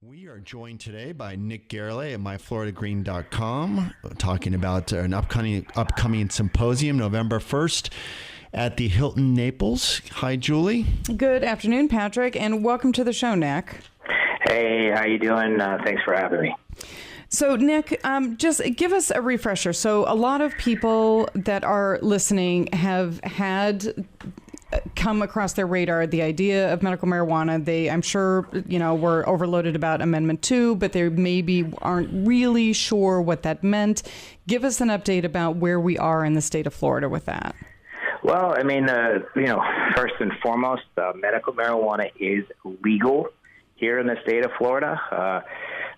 We are joined today by Nick Garrelay at myfloridagreen.com talking about an upcoming symposium November 1st at the Hilton Naples. Hi, Julie. Good afternoon, Patrick, and welcome to the show, Nick. Hey, how you doing? Thanks for having me. So, Nick, just give us a refresher. So a lot of people that are listening have had come across their radar the idea of medical marijuana. They, I'm sure, were overloaded about Amendment 2, but they maybe aren't really sure what that meant. Give us an update about where we are in the state of Florida with that. Well, I mean, first and foremost, medical marijuana is legal here in the state of Florida.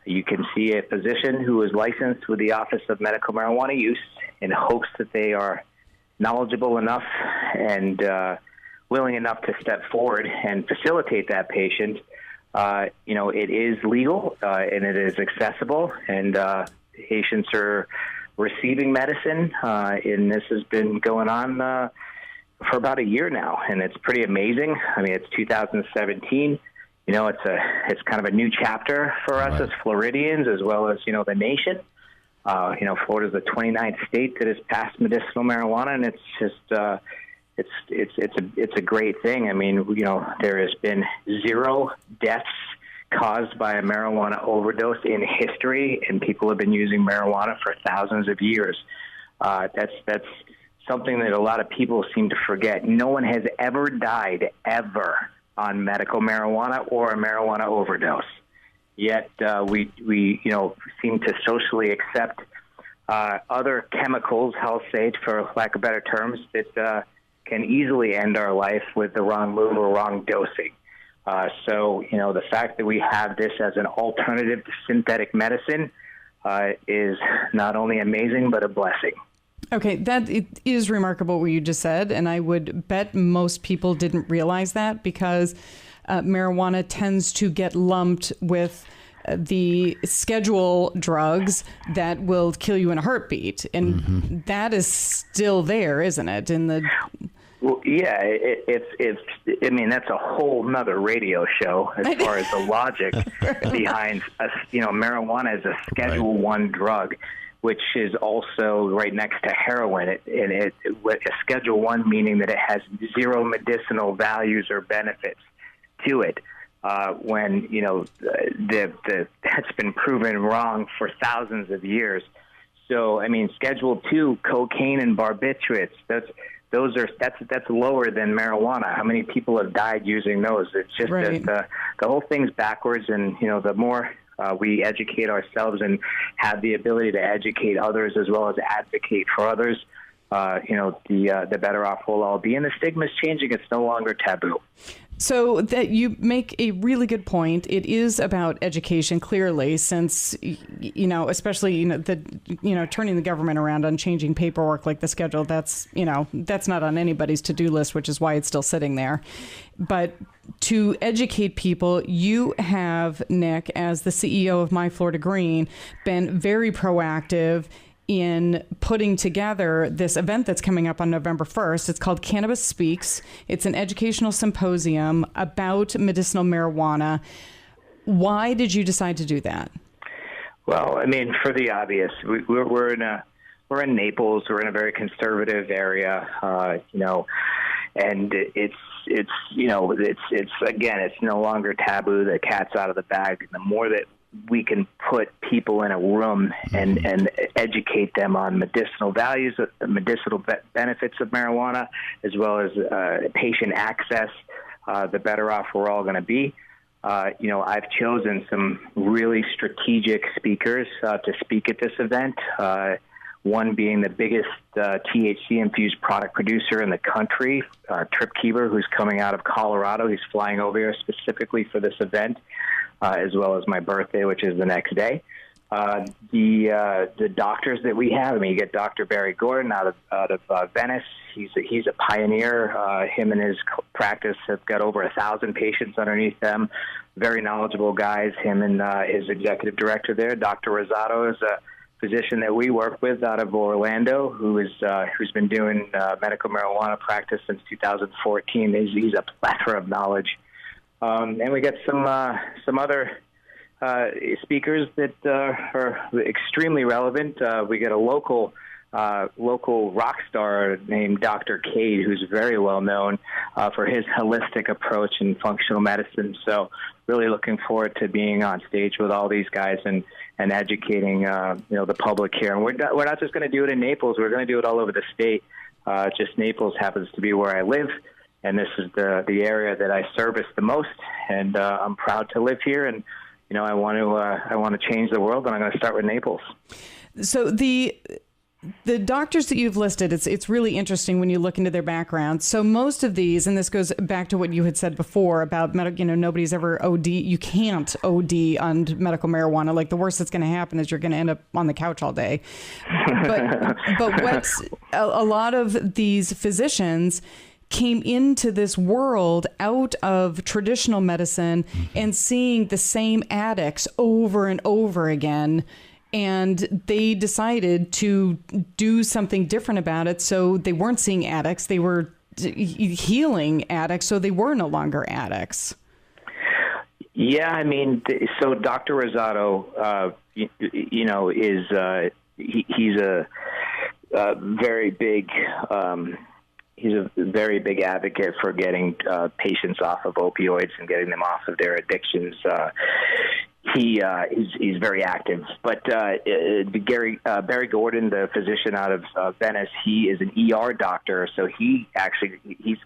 You can see a physician who is licensed with the Office of Medical Marijuana Use in hopes that they are knowledgeable enough and willing enough to step forward and facilitate that patient. It is legal and it is accessible, and patients are receiving medicine, and this has been going on for about a year now, and it's pretty amazing. I mean, it's 2017. It's kind of a new chapter for us as Floridians, as well as the nation. Florida's the 29th state that has passed medicinal marijuana, and it's just it's a great thing. I mean, there has been 0 deaths caused by a marijuana overdose in history, and people have been using marijuana for thousands of years. That's something that a lot of people seem to forget. No one has ever died ever on medical marijuana or a marijuana overdose. Yet we seem to socially accept other chemicals, I'll say, for lack of better terms, that can easily end our life with the wrong move or wrong dosing. So the fact that we have this as an alternative to synthetic medicine is not only amazing, but a blessing. Okay, it is remarkable what you just said, and I would bet most people didn't realize that because marijuana tends to get lumped with the schedule drugs that will kill you in a heartbeat, and that is still there, isn't it? Well, yeah, I mean, that's a whole nother radio show as far as the logic behind marijuana as a Schedule 1 drug, which is also right next to heroin. A Schedule 1 meaning that it has 0 medicinal values or benefits to it. When that's been proven wrong for thousands of years. So I mean, Schedule 2, cocaine and barbiturates. That's lower than marijuana. How many people have died using those? It's just that the whole thing's backwards, and the more we educate ourselves and have the ability to educate others as well as advocate for others, the better off we'll all be. And the stigma's changing. It's no longer taboo. So that you make a really good point. It is about education, clearly, since, especially, turning the government around on changing paperwork like the schedule, that's not on anybody's to-do list, which is why it's still sitting there. But to educate people, you have, Nick, as the CEO of My Florida Green, been very proactive in putting together this event that's coming up on November 1st. It's called Cannabis Speaks. It's an educational symposium about medicinal marijuana. Why did you decide to do that? Well, I mean, for the obvious, we're in Naples. We're in a very conservative area, and it's no longer taboo. The cat's out of the bag. The more that we can put people in a room and educate them on medicinal values, medicinal benefits of marijuana, as well as patient access, the better off we're all going to be. I've chosen some really strategic speakers to speak at this event, one being the biggest THC-infused product producer in the country, Trip Keever, who's coming out of Colorado. He's flying over here specifically for this event, as well as my birthday, which is the next day. The doctors that we have, I mean, you get Dr. Barry Gordon out of Venice. He's a pioneer. Him and his practice have got over 1,000 patients underneath them. Very knowledgeable guys. Him and his executive director there, Dr. Rosado, is a physician that we work with out of Orlando, who's been doing medical marijuana practice since 2014. He's a plethora of knowledge. And we got some other speakers that are extremely relevant. We got a local rock star named Dr. Cade, who's very well known for his holistic approach in functional medicine. So really looking forward to being on stage with all these guys and educating the public here. And we're not just going to do it in Naples. We're going to do it all over the state. Just Naples happens to be where I live, and this is the area that I service the most. And I'm proud to live here, and I want to change the world, and I'm going to start with Naples. So the doctors that you've listed, it's really interesting when you look into their background. So most of these, and this goes back to what you had said before about nobody's ever OD. You can't OD on medical marijuana. Like, the worst that's going to happen is you're going to end up on the couch all day. But what's a lot of these physicians came into this world out of traditional medicine and seeing the same addicts over and over again. And they decided to do something different about it. So they weren't seeing addicts. They were healing addicts. So they were no longer addicts. Yeah, I mean, so Dr. Rosado, is he's a very big he's a very big advocate for getting patients off of opioids and getting them off of their addictions. He's very active. But Barry Gordon, the physician out of Venice, he is an ER doctor, so he's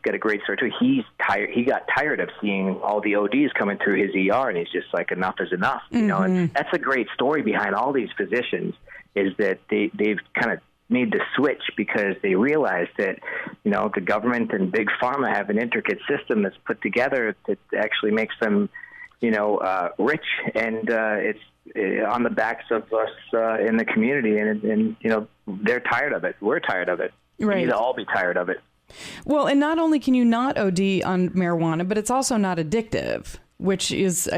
got a great story too. He got tired of seeing all the ODs coming through his ER, and he's just like, enough is enough. And that's a great story behind all these physicians, is that they've kind of made the switch because they realized that the government and big pharma have an intricate system that's put together that actually makes them rich, and it's on the backs of us in the community, and they're tired of it. We're tired of it. Right. We need to all be tired of it. Well, and not only can you not OD on marijuana, but it's also not addictive, which is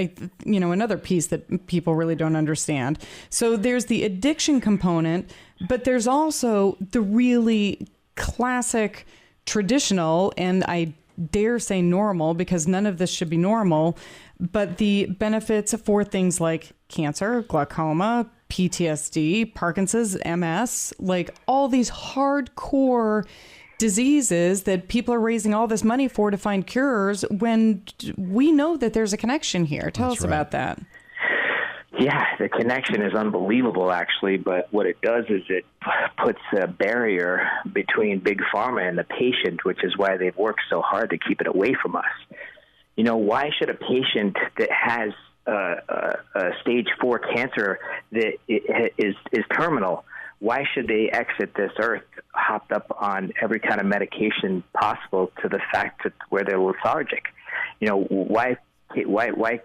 another piece that people really don't understand. So there's the addiction component, but there's also the really classic, traditional, and I dare say normal, because none of this should be normal, but the benefits for things like cancer, glaucoma, PTSD, Parkinson's, MS, like all these hardcore diseases that people are raising all this money for to find cures, when we know that there's a connection here. Tell us about that. Yeah, the connection is unbelievable, actually, but what it does is it puts a barrier between big pharma and the patient, which is why they've worked so hard to keep it away from us. Why should a patient that has a stage 4 cancer that is terminal, why should they exit this earth hopped up on every kind of medication possible, to the fact that where they're lethargic? Why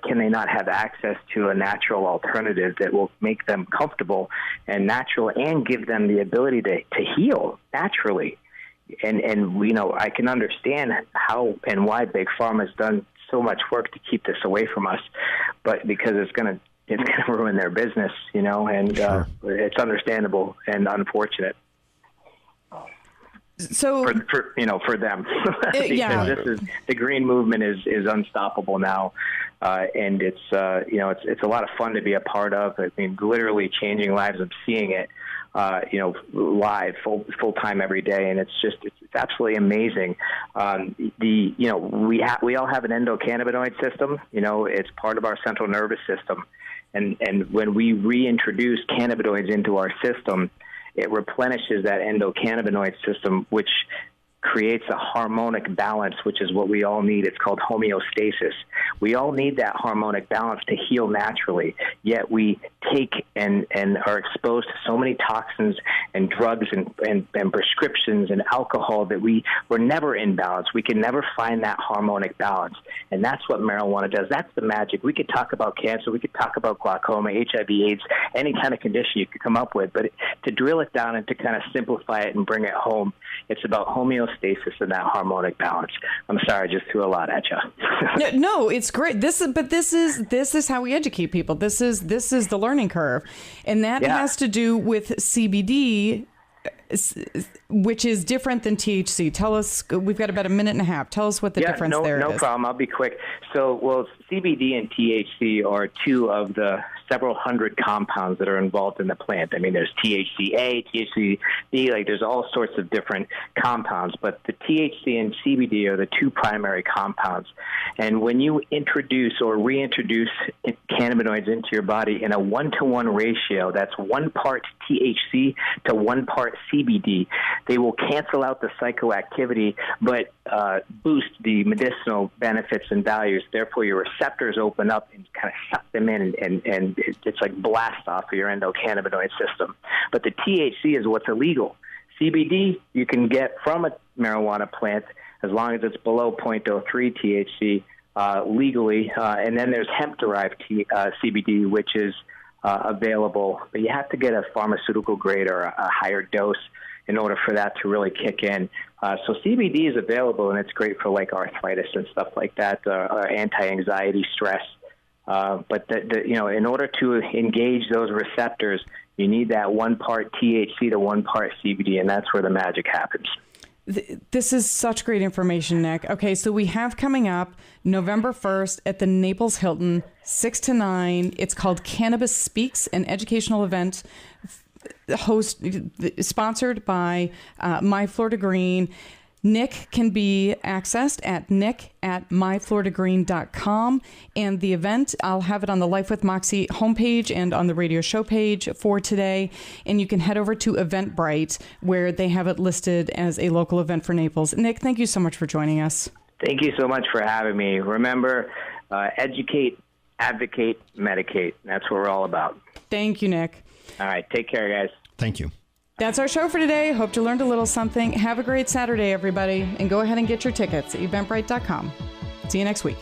can they not have access to a natural alternative that will make them comfortable and natural, and give them the ability to heal naturally? And I can understand how and why big pharma has done so much work to keep this away from us, but because it's going to ruin their business, and sure. It's understandable and unfortunate. So for them, yeah, this is the green movement is unstoppable now, and it's a lot of fun to be a part of. I mean, literally changing lives. I'm seeing it, live, full time every day, and it's absolutely amazing. We all have an endocannabinoid system. It's part of our central nervous system, and when we reintroduce cannabinoids into our system, it replenishes that endocannabinoid system, which creates a harmonic balance, which is what we all need. It's called homeostasis. We all need that harmonic balance to heal naturally, yet we take and are exposed to so many toxins and drugs and prescriptions and alcohol that we're never in balance. We can never find that harmonic balance, and that's what marijuana does. That's the magic. We could talk about cancer, we could talk about glaucoma, HIV, AIDS, any kind of condition you could come up with, but to drill it down and to kind of simplify it and bring it home, it's about homeostasis and that harmonic balance. I'm sorry, I just threw a lot at you. No, it's great. This is how we educate people. This is the learning curve, and that has to do with CBD which is different than THC. Tell us, we've got about a minute and a half. Tell us what the difference there is. No problem. I'll be quick. So, CBD and THC are two of the several hundred compounds that are involved in the plant. I mean, there's THCA, THCD, there's all sorts of different compounds, but the THC and CBD are the two primary compounds. And when you introduce or reintroduce cannabinoids into your body in a 1-to-1 ratio, that's 1 part THC to 1 part CBD, they will cancel out the psychoactivity, but boost the medicinal benefits and values. Therefore, your receptors open up and kind of suck them in, and it's like blast off of your endocannabinoid system. But the THC is what's illegal. CBD you can get from a marijuana plant as long as it's below 0.03 THC legally. And then there's hemp-derived CBD, which is available. But you have to get a pharmaceutical grade or a higher dose in order for that to really kick in. So CBD is available, and it's great for arthritis and stuff like that, anti-anxiety, stress. But in order to engage those receptors, you need that 1 part THC to 1 part CBD, and that's where the magic happens. This is such great information, Nick. Okay, so we have coming up November 1st at the Naples Hilton, 6 to 9. It's called Cannabis Speaks, an educational event sponsored by My Florida Green. Nick can be accessed at nick@myfloridagreen.com. And the event, I'll have it on the Life with Moxie homepage and on the radio show page for today. And you can head over to Eventbrite, where they have it listed as a local event for Naples. Nick, thank you so much for joining us. Thank you so much for having me. Remember, educate, advocate, medicate. That's what we're all about. Thank you, Nick. All right. Take care, guys. Thank you. That's our show for today. Hope you learned a little something. Have a great Saturday, everybody. And go ahead and get your tickets at eventbrite.com. See you next week.